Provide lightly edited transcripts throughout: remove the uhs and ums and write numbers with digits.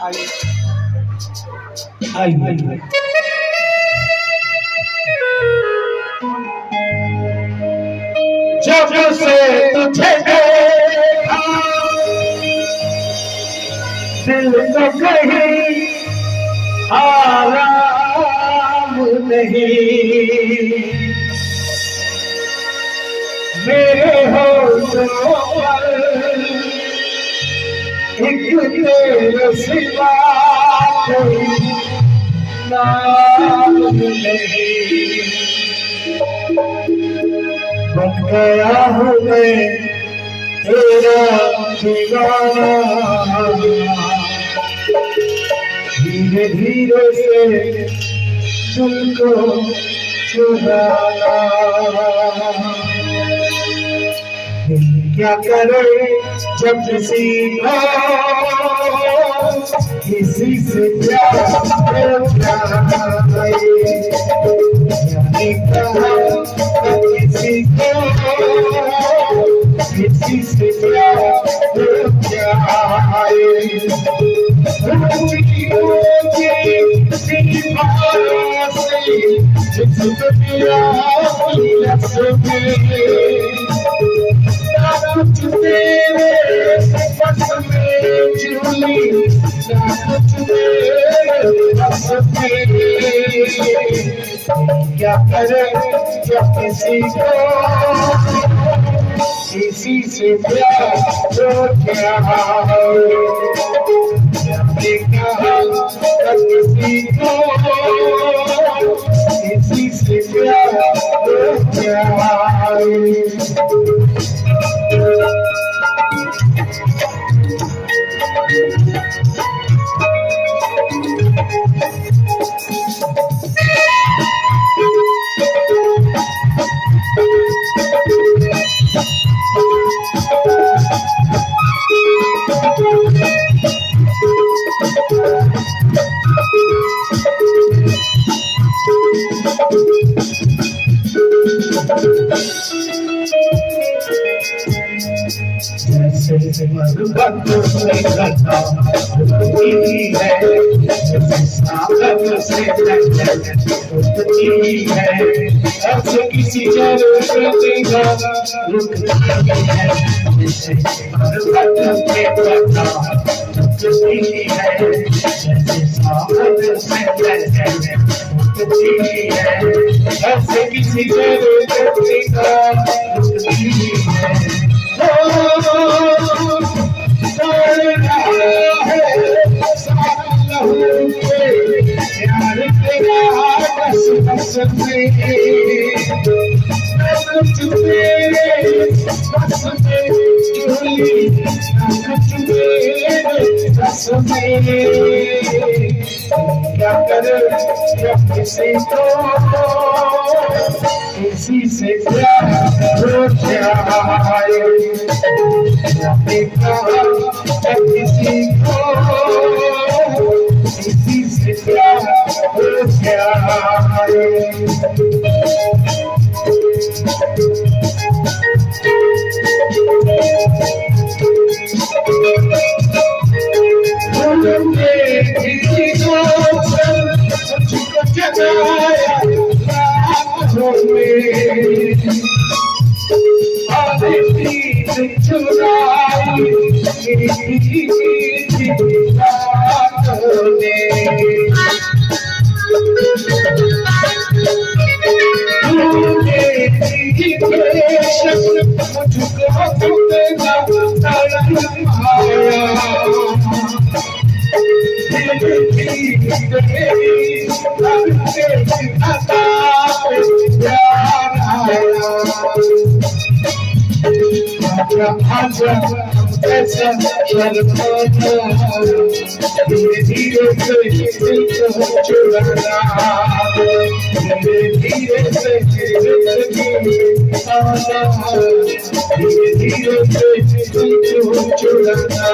आइए आइए। जब से तुझे देखा दिल में कहीं आराम नहीं, मेरे होठों पर एक तेरे सिवा कोई नाम नहीं। बन गया हूँ मैं तेरा दीवाना, धीरे धीरे से तुमको चुराना। क्या करे जब किसी से प्यार हो जाए, किसी से प्यार हो जाए, कुछ तेरे बस में झूली, कुछ तेरे बस में। क्या करे जब किसी से प्यार हो जाए, किसी से प्यार हो जाए। जैसे मधुबन से लगा उठती है, सागर से उठती है, ऐसे किसी जरूरत का रुकती है। जैसे मधुबन से लगा उठती है, जैसे सागर से उठती है, ऐसे किसी जरूरत का रुकती है। क्या करे जब किसी से प्यार हो जाए, किसी से प्यार हो जाए। मुझको जगाया रातों में, और प्रीत चुराई मेरी रातों में। तूने की बेशक मुझको तुमने तड़पाया, ऐसा धीरे धीरे से दिल को चुराना, धीरे धीरे से धीरे धीरे से दिल को चुराना।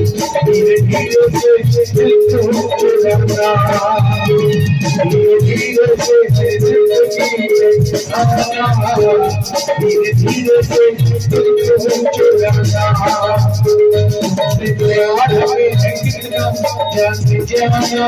धीरे धीरे से दिल को चुराना, धीरे धीरे से जिंदगी में आना, धीरे धीरे से दिल को चुराना। प्यार में कितना जान जाना